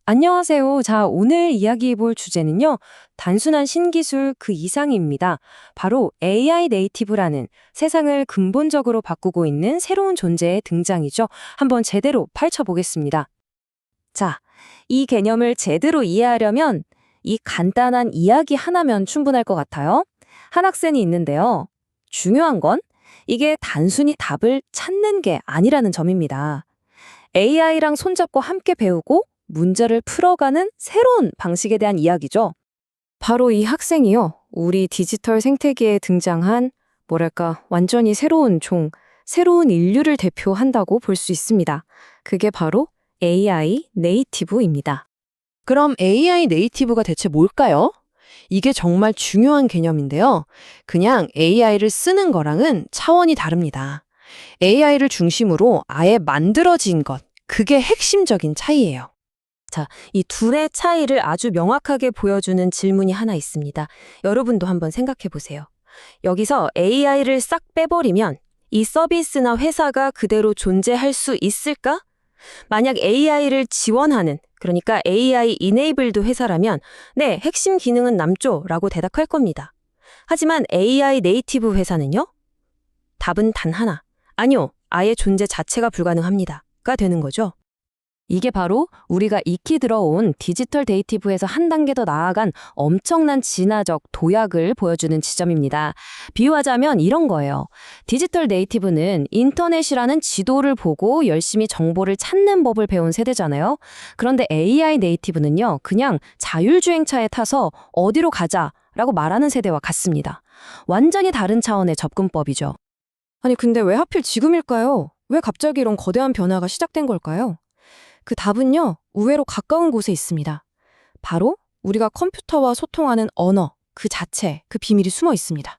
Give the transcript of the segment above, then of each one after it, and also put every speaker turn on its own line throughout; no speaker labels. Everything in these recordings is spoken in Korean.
안녕하세요. 자, 오늘 이야기해 볼 주제는요. 단순한 신기술 그 이상입니다. 바로 AI 네이티브라는 세상을 근본적으로 바꾸고 있는 새로운 존재의 등장이죠. 한번 제대로 파헤쳐보겠습니다. 자, 이 개념을 제대로 이해하려면 이 간단한 이야기 하나면 충분할 것 같아요. 한 학생이 있는데요. 중요한 건 이게 단순히 답을 찾는 게 아니라는 점입니다. AI랑 손잡고 함께 배우고 문제를 풀어가는 새로운 방식에 대한 이야기죠. 바로 이 학생이요. 우리 디지털 생태계에 등장한 뭐랄까 완전히 새로운 새로운 인류를 대표한다고 볼 수 있습니다. 그게 바로 AI 네이티브입니다.
그럼 AI 네이티브가 대체 뭘까요? 이게 정말 중요한 개념인데요. 그냥 AI를 쓰는 거랑은 차원이 다릅니다. AI를 중심으로 아예 만들어진 것, 그게 핵심적인 차이예요.
자, 이 둘의 차이를 아주 명확하게 보여주는 질문이 하나 있습니다. 여러분도 한번 생각해 보세요. 여기서 AI를 싹 빼버리면 이 서비스나 회사가 그대로 존재할 수 있을까? 만약 AI를 지원하는, 그러니까 AI 이네이블드 회사라면 네, 핵심 기능은 남죠 라고 대답할 겁니다. 하지만 AI 네이티브 회사는요? 답은 단 하나. 아니요, 아예 존재 자체가 불가능합니다. 가 되는 거죠. 이게 바로 우리가 익히 들어온 디지털 네이티브에서 한 단계 더 나아간 엄청난 진화적 도약을 보여주는 지점입니다. 비유하자면 이런 거예요. 디지털 네이티브는 인터넷이라는 지도를 보고 열심히 정보를 찾는 법을 배운 세대잖아요. 그런데 AI 네이티브는요, 그냥 자율주행차에 타서 어디로 가자라고 말하는 세대와 같습니다. 완전히 다른 차원의 접근법이죠. 아니, 근데 왜 하필 지금일까요? 왜 갑자기 이런 거대한 변화가 시작된 걸까요? 그 답은요, 의외로 가까운 곳에 있습니다. 바로 우리가 컴퓨터와 소통하는 언어, 그 자체, 그 비밀이 숨어 있습니다.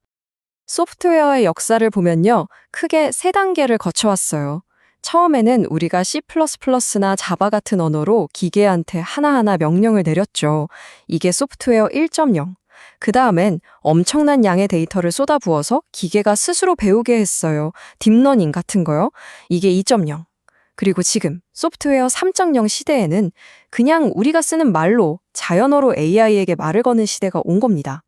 소프트웨어의 역사를 보면요, 크게 세 단계를 거쳐왔어요. 처음에는 우리가 C++나 자바 같은 언어로 기계한테 하나하나 명령을 내렸죠. 이게 소프트웨어 1.0. 그 다음엔 엄청난 양의 데이터를 쏟아부어서 기계가 스스로 배우게 했어요. 딥러닝 같은 거요. 이게 2.0. 그리고 지금 소프트웨어 3.0 시대에는 그냥 우리가 쓰는 말로 자연어로 AI에게 말을 거는 시대가 온 겁니다.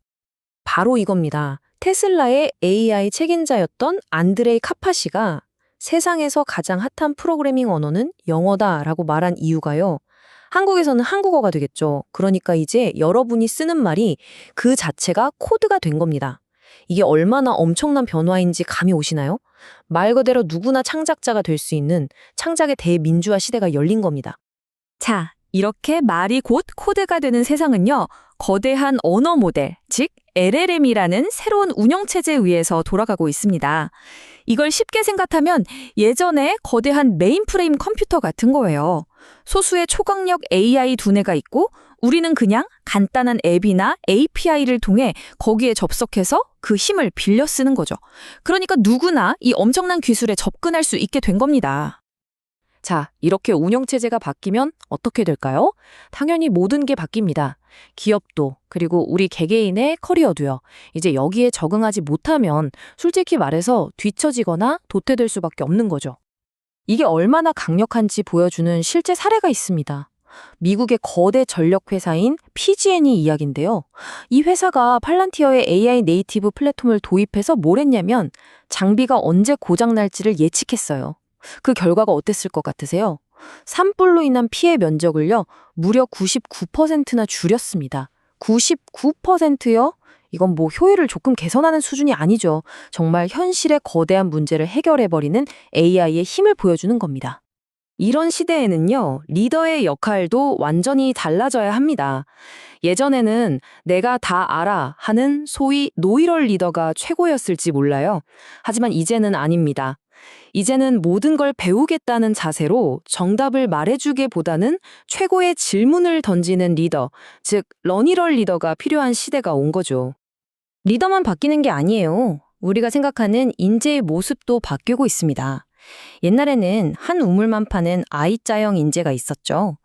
바로 이겁니다. 테슬라의 AI 책임자였던 안드레이 카파시가 세상에서 가장 핫한 프로그래밍 언어는 영어다라고 말한 이유가요. 한국에서는 한국어가 되겠죠. 그러니까 이제 여러분이 쓰는 말이 그 자체가 코드가 된 겁니다. 이게 얼마나 엄청난 변화인지 감이 오시나요? 말 그대로 누구나 창작자가 될 수 있는 창작의 대민주화 시대가 열린 겁니다. 자, 이렇게 말이 곧 코드가 되는 세상은요, 거대한 언어 모델, 즉 LLM이라는 새로운 운영체제에 의해서 돌아가고 있습니다. 이걸 쉽게 생각하면 예전에 거대한 메인프레임 컴퓨터 같은 거예요. 소수의 초강력 AI 두뇌가 있고 우리는 그냥 간단한 앱이나 API를 통해 거기에 접속해서 그 힘을 빌려 쓰는 거죠. 그러니까 누구나 이 엄청난 기술에 접근할 수 있게 된 겁니다. 자, 이렇게 운영체제가 바뀌면 어떻게 될까요? 당연히 모든 게 바뀝니다. 기업도, 그리고 우리 개개인의 커리어도요. 이제 여기에 적응하지 못하면 솔직히 말해서 뒤처지거나 도태될 수밖에 없는 거죠. 이게 얼마나 강력한지 보여주는 실제 사례가 있습니다. 미국의 거대 전력 회사인 PG&E 이야기인데요. 이 회사가 팔란티어의 AI 네이티브 플랫폼을 도입해서 뭘 했냐면 장비가 언제 고장 날지를 예측했어요. 그 결과가 어땠을 것 같으세요? 산불로 인한 피해 면적을요, 무려 99%나 줄였습니다. 99%요? 이건 뭐 효율을 조금 개선하는 수준이 아니죠. 정말 현실의 거대한 문제를 해결해버리는 AI의 힘을 보여주는 겁니다. 이런 시대에는요, 리더의 역할도 완전히 달라져야 합니다. 예전에는 내가 다 알아 하는 소위 노이럴 리더가 최고였을지 몰라요. 하지만 이제는 아닙니다. 이제는 모든 걸 배우겠다는 자세로 정답을 말해주기보다는 최고의 질문을 던지는 리더, 즉 러니럴 리더가 필요한 시대가 온 거죠. 리더만 바뀌는 게 아니에요. 우리가 생각하는 인재의 모습도 바뀌고 있습니다. 옛날에는 한 우물만 파는 I자형 인재가 있었죠.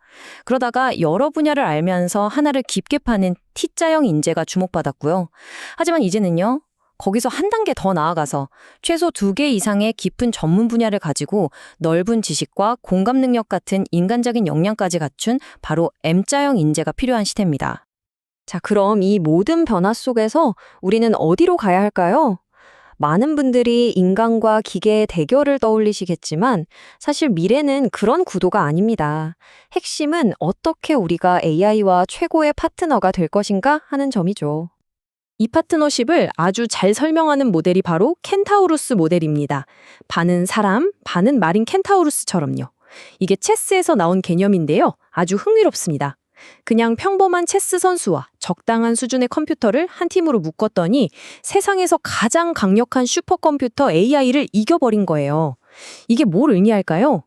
그러다가 여러 분야를 알면서 하나를 깊게 파는 T자형 인재가 주목받았고요. 하지만 이제는요, 거기서 한 단계 더 나아가서 최소 2개 이상의 깊은 전문 분야를 가지고 넓은 지식과 공감 능력 같은 인간적인 역량까지 갖춘 바로 M자형 인재가 필요한 시대입니다. 자, 그럼 이 모든 변화 속에서 우리는 어디로 가야 할까요? 많은 분들이 인간과 기계의 대결을 떠올리시겠지만 사실 미래는 그런 구도가 아닙니다. 핵심은 어떻게 우리가 AI와 최고의 파트너가 될 것인가 하는 점이죠. 이 파트너십을 아주 잘 설명하는 모델이 바로 켄타우루스 모델입니다. 반은 사람, 반은 말인 켄타우루스처럼요. 이게 체스에서 나온 개념인데요. 아주 흥미롭습니다. 그냥 평범한 체스 선수와 적당한 수준의 컴퓨터를 한 팀으로 묶었더니 세상에서 가장 강력한 슈퍼컴퓨터 AI를 이겨버린 거예요. 이게 뭘 의미할까요?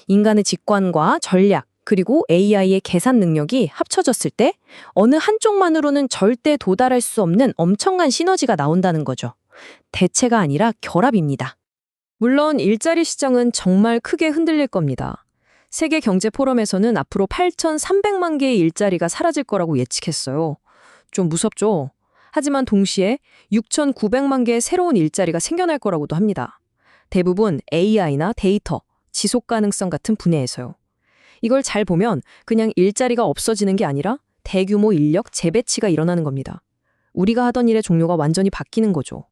인간의 직관과 전략, 그리고 AI의 계산 능력이 합쳐졌을 때 어느 한쪽만으로는 절대 도달할 수 없는 엄청난 시너지가 나온다는 거죠. 대체가 아니라 결합입니다. 물론 일자리 시장은 정말 크게 흔들릴 겁니다. 세계 경제 포럼에서는 앞으로 8,300만 개의 일자리가 사라질 거라고 예측했어요. 좀 무섭죠? 하지만 동시에 6,900만 개의 새로운 일자리가 생겨날 거라고도 합니다. 대부분 AI나 데이터, 지속 가능성 같은 분야에서요. 이걸 잘 보면 그냥 일자리가 없어지는 게 아니라 대규모 인력 재배치가 일어나는 겁니다. 우리가 하던 일의 종류가 완전히 바뀌는 거죠.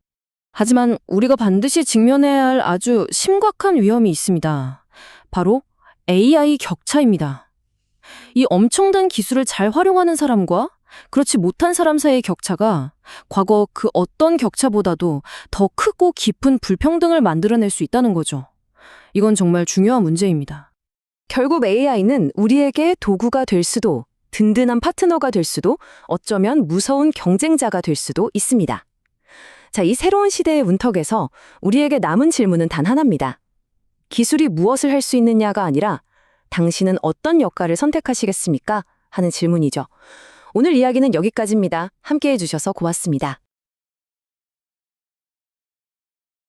하지만 우리가 반드시 직면해야 할 아주 심각한 위험이 있습니다. 바로 AI 격차입니다. 이 엄청난 기술을 잘 활용하는 사람과 그렇지 못한 사람 사이의 격차가 과거 그 어떤 격차보다도 더 크고 깊은 불평등을 만들어낼 수 있다는 거죠. 이건 정말 중요한 문제입니다.
결국 AI는 우리에게 도구가 될 수도, 든든한 파트너가 될 수도, 어쩌면 무서운 경쟁자가 될 수도 있습니다. 자, 이 새로운 시대의 문턱에서 우리에게 남은 질문은 단 하나입니다. 기술이 무엇을 할 수 있느냐가 아니라 당신은 어떤 역할을 선택하시겠습니까? 하는 질문이죠. 오늘 이야기는 여기까지입니다. 함께해 주셔서 고맙습니다.